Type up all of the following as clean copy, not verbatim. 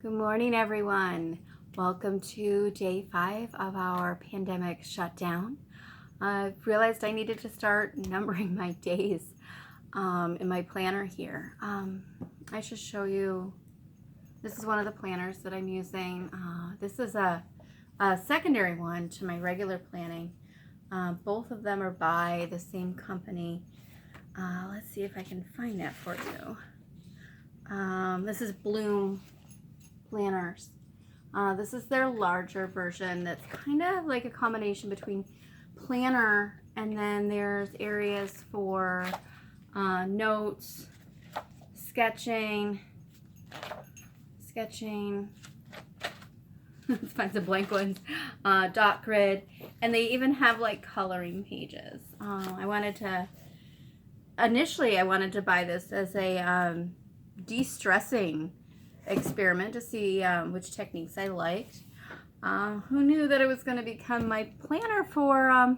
Good morning, everyone. Welcome to day 5 of our pandemic shutdown. I realized I needed to start numbering my days in my planner here. I should show you, this is one of the planners that I'm using. This is a secondary one to my regular planning. Both of them are by the same company. Let's see if I can find that for you. This is Bloom planners. This is their larger version that's kind of like a combination between planner and then there's areas for notes, sketching, let's find some blank ones, dot grid, and they even have like coloring pages. Initially I wanted to buy this as a de-stressing experiment to see which techniques I liked. Who knew that it was going to become my planner for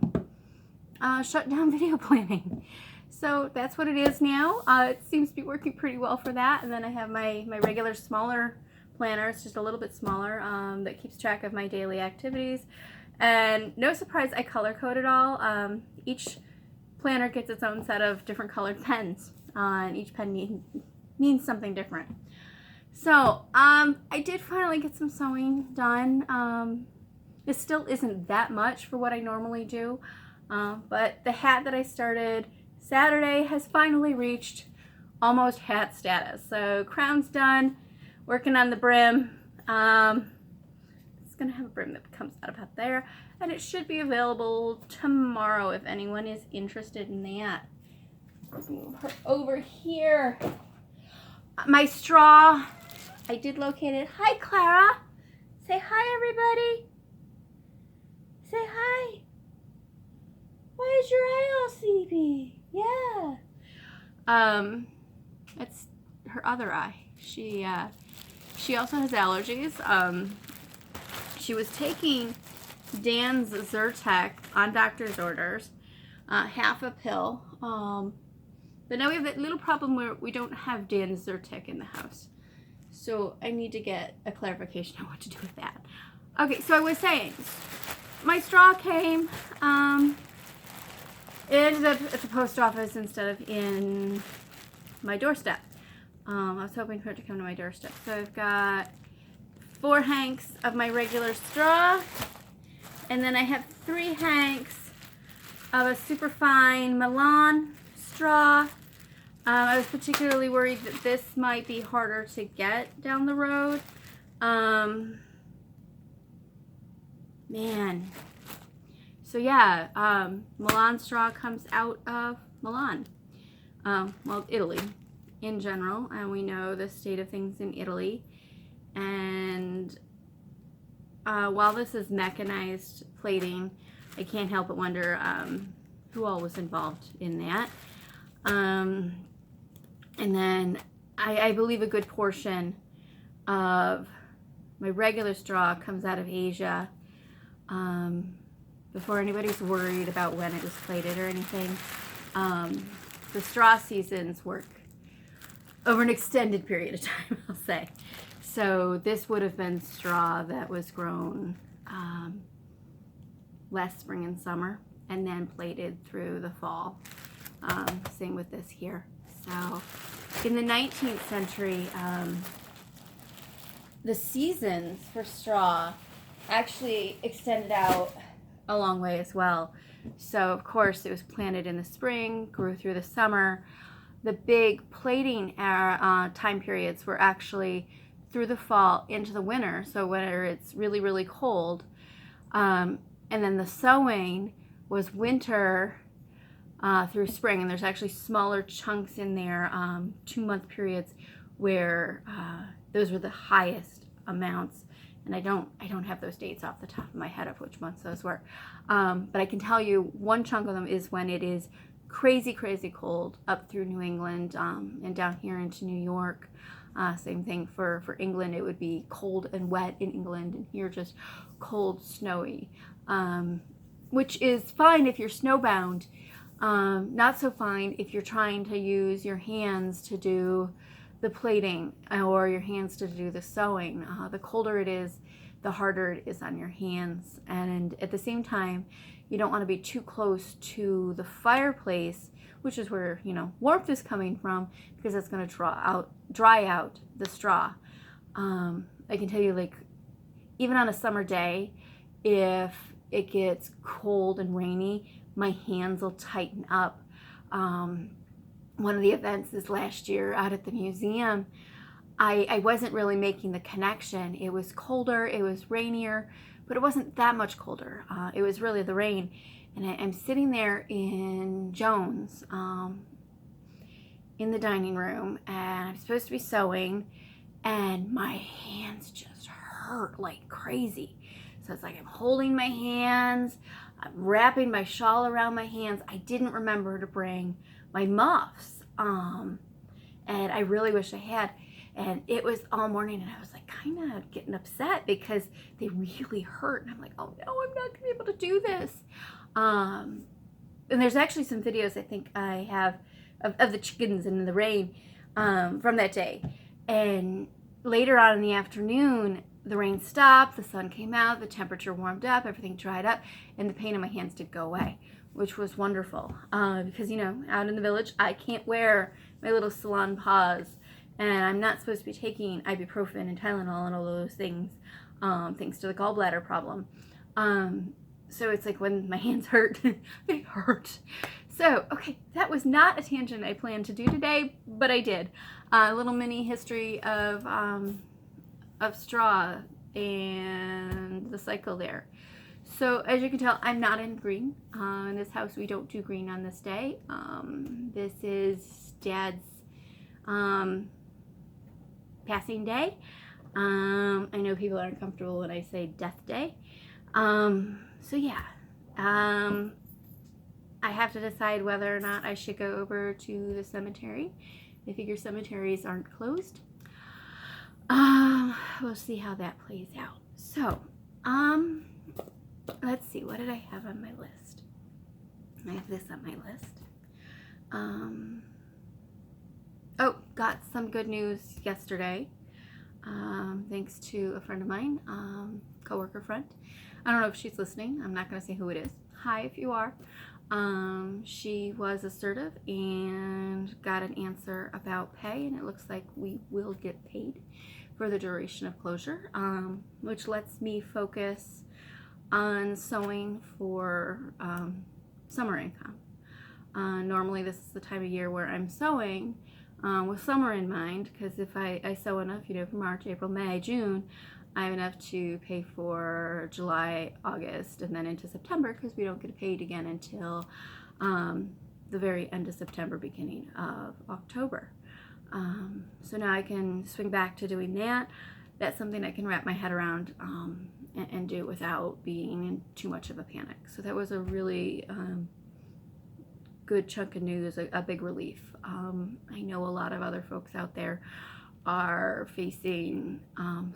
shutdown video planning? So that's what it is now. It seems to be working pretty well for that. And then I have my regular smaller planner. It's just a little bit smaller that keeps track of my daily activities. And no surprise, I color code it all. Each planner gets its own set of different colored pens, and each pen means something different. So, I did finally get some sewing done. This still isn't that much for what I normally do, but the hat that I started Saturday has finally reached almost hat status. So, crown's done, working on the brim. It's going to have a brim that comes out about there, and it should be available tomorrow if anyone is interested in that. Move her over here. My straw, I did locate it. Hi, Clara. Say hi, everybody. Say hi. Why is your eye all sleepy? Yeah. It's her other eye. She also has allergies. She was taking Dan's Zyrtec on doctor's orders, half a pill. But now we have that little problem where we don't have Dan's Zyrtec in the house. So I need to get a clarification on what to do with that. Okay, so I was saying, my straw came. It ended up at the post office instead of in my doorstep. I was hoping for it to come to my doorstep. So I've got 4 hanks of my regular straw. And then I have 3 hanks of a superfine Milan straw. I was particularly worried that this might be harder to get down the road. Man. So yeah, Milan straw comes out of Milan. Well, Italy in general. And we know the state of things in Italy. And while this is mechanized plating, I can't help but wonder who all was involved in that. And then I believe a good portion of my regular straw comes out of Asia. Before anybody's worried about when it was plated or anything, the straw seasons work over an extended period of time, I'll say. So this would have been straw that was grown last spring and summer and then plated through the fall. Same with this here. So in the 19th century, the seasons for straw actually extended out a long way as well. So of course it was planted in the spring, grew through the summer. The big plating time periods were actually through the fall into the winter. So whenever it's really, really cold. And then the sowing was winter through spring, and there's actually smaller chunks in there, 2-month periods where those were the highest amounts, and I don't have those dates off the top of my head of which months those were, but I can tell you one chunk of them is when it is crazy cold up through New England and down here into New York. Same thing for England. It would be cold and wet in England, and here just cold, snowy, which is fine if you're snowbound. Not so fine if you're trying to use your hands to do the plating or your hands to do the sewing. The colder it is, the harder it is on your hands. And at the same time, you don't want to be too close to the fireplace, which is where, you know, warmth is coming from, because that's going to dry out the straw. I can tell you, like, even on a summer day, if it gets cold and rainy, my hands will tighten up. One of the events this last year out at the museum, I wasn't really making the connection. It was colder, it was rainier, but it wasn't that much colder. It was really the rain. And I'm sitting there in Jones, in the dining room, and I'm supposed to be sewing, and my hands just hurt like crazy. So it's like I'm holding my hands, I'm wrapping my shawl around my hands. I didn't remember to bring my muffs, and I really wish I had. And it was all morning, and I was like kind of getting upset because they really hurt. And I'm like, oh no, I'm not gonna be able to do this. And there's actually some videos I think I have of the chickens in the rain from that day. And later on in the afternoon, the rain stopped, the sun came out, the temperature warmed up, everything dried up, and the pain in my hands did go away, which was wonderful. Because, you know, out in the village, I can't wear my little salon paws, and I'm not supposed to be taking ibuprofen and Tylenol and all those things, thanks to the gallbladder problem. So it's like when my hands hurt, they hurt. So, okay, that was not a tangent I planned to do today, but I did. A little mini history of straw and the cycle there. So as you can tell, I'm not in green. In this house, we don't do green on this day. This is Dad's passing day. I know people aren't comfortable when I say death day. So yeah, I have to decide whether or not I should go over to the cemetery. I figure cemeteries aren't closed. We'll see how that plays out. So, let's see, what did I have on my list? I have this on my list. Oh, got some good news yesterday. Thanks to a friend of mine, coworker friend. I don't know if she's listening. I'm not going to say who it is. Hi, if you are. She was assertive and got an answer about pay, and it looks like we will get paid for the duration of closure, which lets me focus on sewing for summer income. Normally this is the time of year where I'm sewing with summer in mind, because if I sew enough, you know, for March, April, May, June, I have enough to pay for July, August, and then into September, because we don't get paid again until the very end of September, beginning of October. So now I can swing back to doing that. That's something I can wrap my head around and do without being in too much of a panic. So that was a really good chunk of news, a big relief. I know a lot of other folks out there are facing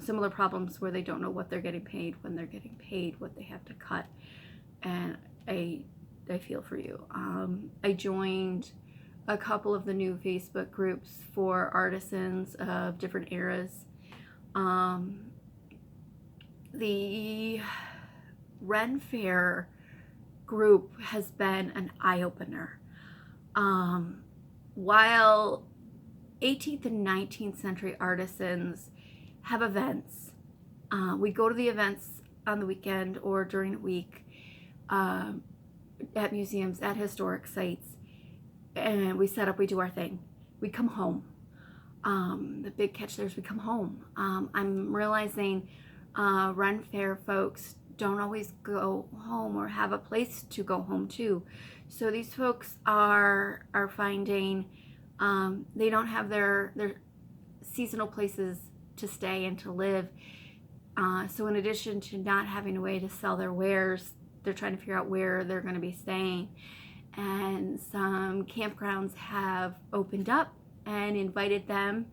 similar problems where they don't know what they're getting paid, when they're getting paid, what they have to cut, and I feel for you. I joined a couple of the new Facebook groups for artisans of different eras. The Ren Fair group has been an eye-opener. While 18th and 19th century artisans have events, we go to the events on the weekend or during the week at museums, at historic sites, and we set up, we do our thing. We come home. The big catch there is we come home. I'm realizing Ren Fair folks don't always go home or have a place to go home to. So these folks are finding they don't have their seasonal places to stay and to live. So in addition to not having a way to sell their wares, they're trying to figure out where they're going to be staying. And some campgrounds have opened up and invited them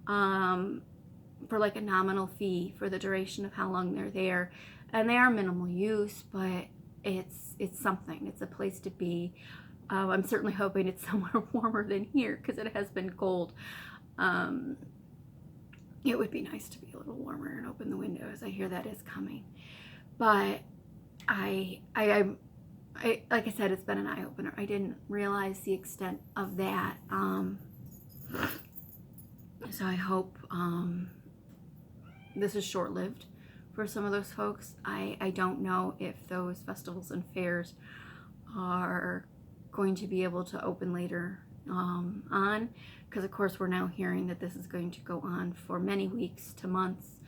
for like a nominal fee for the duration of how long they're there. And they are minimal use, but it's something. It's a place to be. I'm certainly hoping it's somewhere warmer than here, because it has been cold. It would be nice to be a little warmer and open the windows. I hear that is coming. But I like I said, it's been an eye-opener. I didn't realize the extent of that. So I hope this is short-lived for some of those folks. I don't know if those festivals and fairs are going to be able to open later on, because of course we're now hearing that this is going to go on for many weeks to months,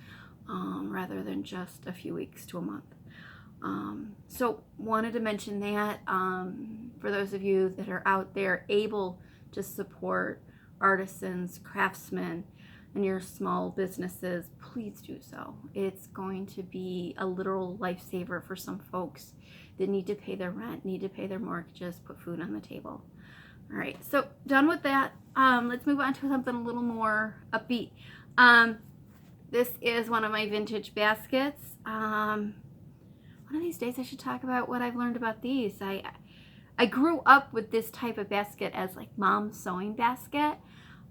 rather than just a few weeks to a month. So wanted to mention that for those of you that are out there able to support artisans, craftsmen, and your small businesses, please do so. It's going to be a literal lifesaver for some folks that need to pay their rent, need to pay their mortgages, put food on the table. All right, so done with that. Let's move on to something a little more upbeat. This is one of my vintage baskets. One of these days I should talk about what I've learned about these. I grew up with this type of basket as like mom's sewing basket,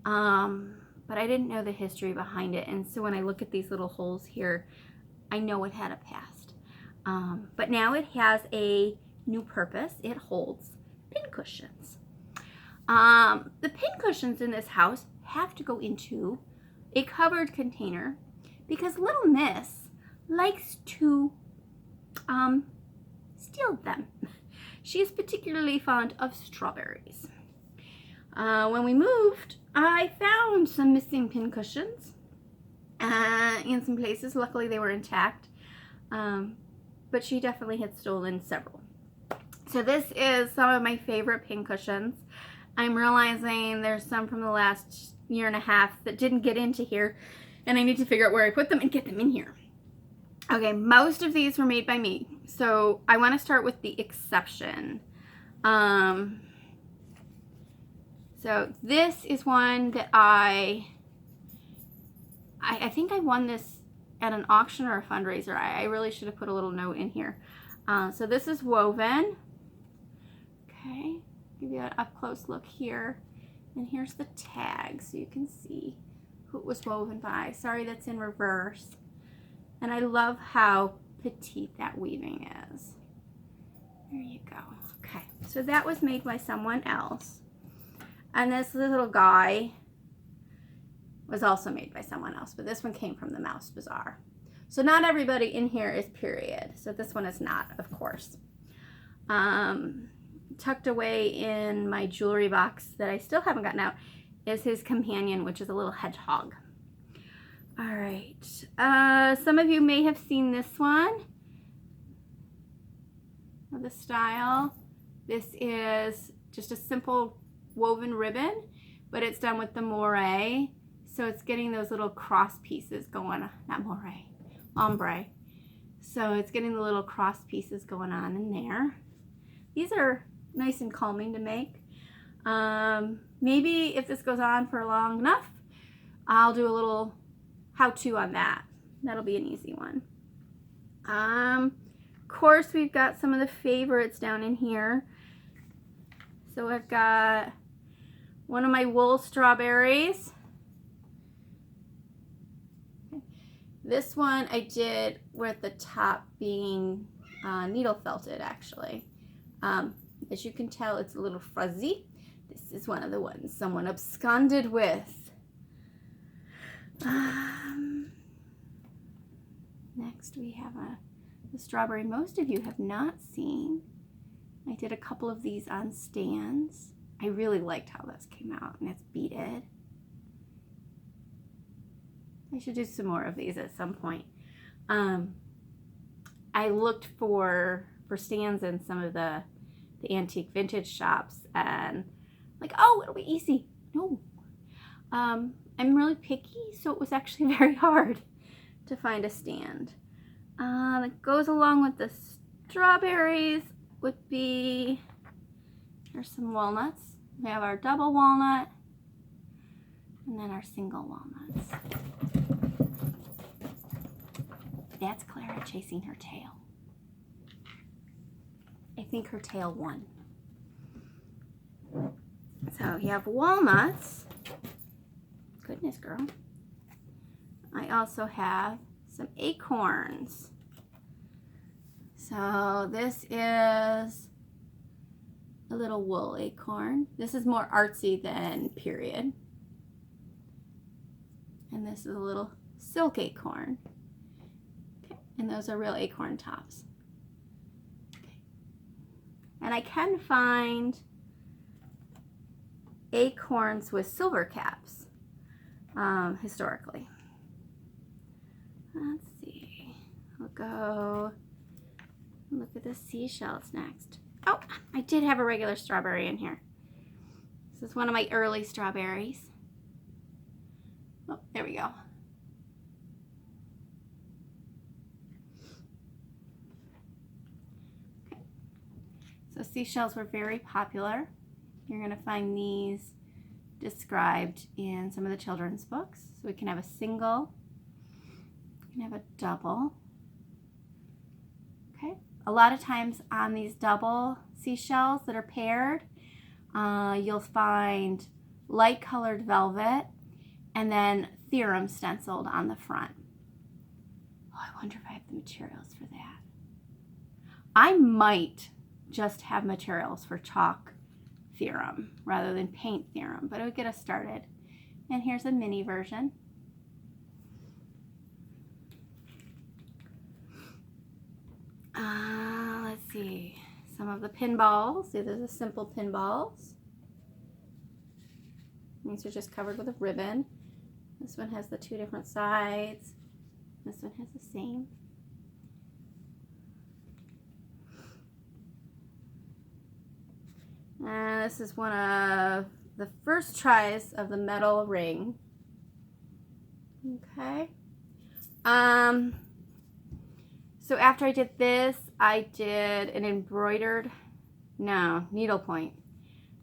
but I didn't know the history behind it. And so when I look at these little holes here, I know it had a past. But now it has a new purpose. It holds pincushions. The pincushions in this house have to go into a covered container because little miss likes to steal them. She is particularly fond of strawberries. When we moved, I found some missing pincushions in some places. Luckily, they were intact, but she definitely had stolen several. So this is some of my favorite pincushions. I'm realizing there's some from the last year and a half that didn't get into here, and I need to figure out where I put them and get them in here. Okay, most of these were made by me, so I want to start with the exception. So this is one that I think I won this at an auction or a fundraiser. I really should have put a little note in here. So this is woven. Okay, give you an up close look here. And here's the tag so you can see who it was woven by. Sorry, that's in reverse. And I love how petite that weaving is. There you go. Okay, so that was made by someone else. And this little guy was also made by someone else, but this one came from the Mouse Bazaar. So not everybody in here is period. So this one is not, of course. Tucked away in my jewelry box that I still haven't gotten out is his companion, which is a little hedgehog. All right, some of you may have seen this one, the style. This is just a simple woven ribbon, but it's done with the moire. So it's getting those little cross pieces going, not moire, ombre. So it's getting the little cross pieces going on in there. These are nice and calming to make. Maybe if this goes on for long enough, I'll do a little how-to on that. That'll be an easy one. Of course, we've got some of the favorites down in here. So I've got one of my wool strawberries. This one I did with the top being needle felted, actually. As you can tell, it's a little fuzzy. This is one of the ones someone absconded with. Next we have the strawberry most of you have not seen. I did a couple of these on stands. I really liked how this came out, and it's beaded. I should do some more of these at some point. I looked for stands in some of the antique vintage shops, and like, oh, it'll be easy. No. I'm really picky, so it was actually very hard to find a stand. That goes along with the strawberries would be, here's some walnuts. We have our double walnut and then our single walnuts. That's Clara chasing her tail. I think her tail won. So you have walnuts. Goodness, girl. I also have some acorns. So this is a little wool acorn. This is more artsy than period. And this is a little silk acorn. Okay. And those are real acorn tops. Okay. And I can find acorns with silver caps historically. Let's see. We'll go look at the seashells next. Oh, I did have a regular strawberry in here. This is one of my early strawberries. Oh, there we go. Okay. So seashells were very popular. You're going to find these described in some of the children's books. So we can have a single, we can have a double. Okay. A lot of times on these double seashells that are paired, you'll find light colored velvet and then theorem stenciled on the front. Oh, I wonder if I have the materials for that. I might just have materials for chalk theorem rather than paint theorem, but it would get us started. And here's a mini version. Let's see, some of the pinballs. See, there's the simple pinballs. These are just covered with a ribbon. This one has the two different sides. This one has the same. And this is one of the first tries of the metal ring. Okay. So after I did this, I did an embroidered, no, needlepoint.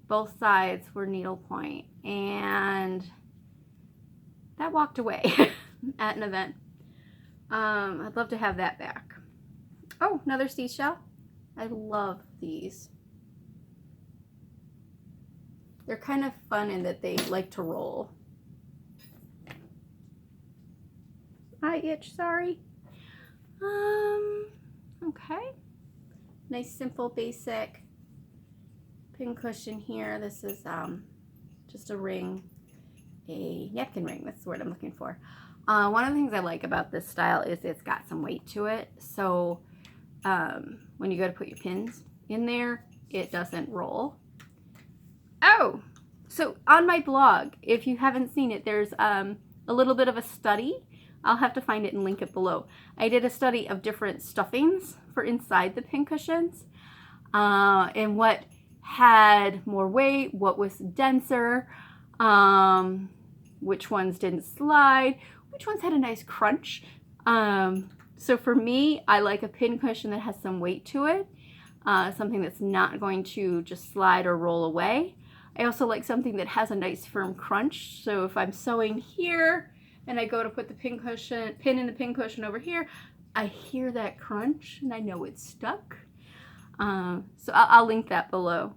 Both sides were needlepoint, and that walked away at an event. I'd love to have that back. Oh, another seashell. I love these. They're kind of fun in that they like to roll. I itch, sorry. Okay. Nice, simple, basic pincushion here. This is just a ring, a napkin ring. That's the word I'm looking for. One of the things I like about this style is it's got some weight to it. So when you go to put your pins in there, it doesn't roll. Oh, so on my blog, if you haven't seen it, there's a little bit of a study. I'll have to find it and link it below. I did a study of different stuffings for inside the pincushions and what had more weight, what was denser, which ones didn't slide, which ones had a nice crunch. So for me, I like a pincushion that has some weight to it, something that's not going to just slide or roll away. I also like something that has a nice firm crunch. So if I'm sewing here and I go to put the pin in the pincushion over here, I hear that crunch and I know it's stuck. So I'll link that below.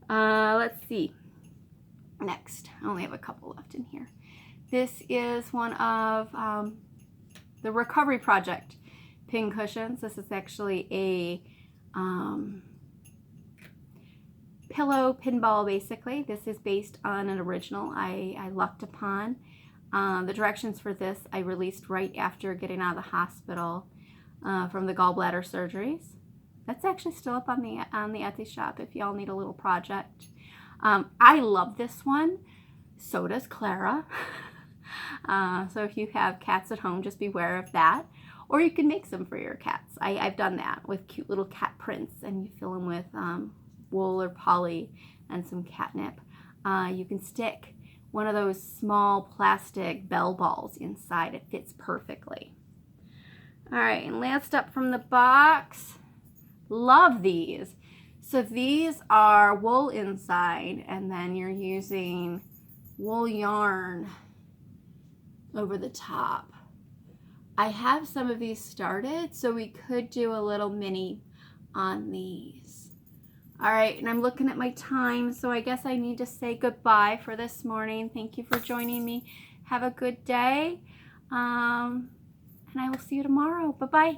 Let's see. Next, I only have a couple left in here. This is one of the Recovery Project pincushions. This is actually a pillow pinball, basically. This is based on an original I lucked upon. The directions for this I released right after getting out of the hospital from the gallbladder surgeries. That's actually still up on the Etsy shop if y'all need a little project. I love this one. So does Clara. So if you have cats at home, just beware of that. Or you can make some for your cats. I've done that with cute little cat prints, and you fill them with wool or poly and some catnip. You can stick one of those small plastic bell balls inside. It fits perfectly. All right, and last up from the box, love these. So these are wool inside, and then you're using wool yarn over the top. I have some of these started, so we could do a little mini on these. All right, and I'm looking at my time, so I guess I need to say goodbye for this morning. Thank you for joining me. Have a good day. And I will see you tomorrow. Bye-bye.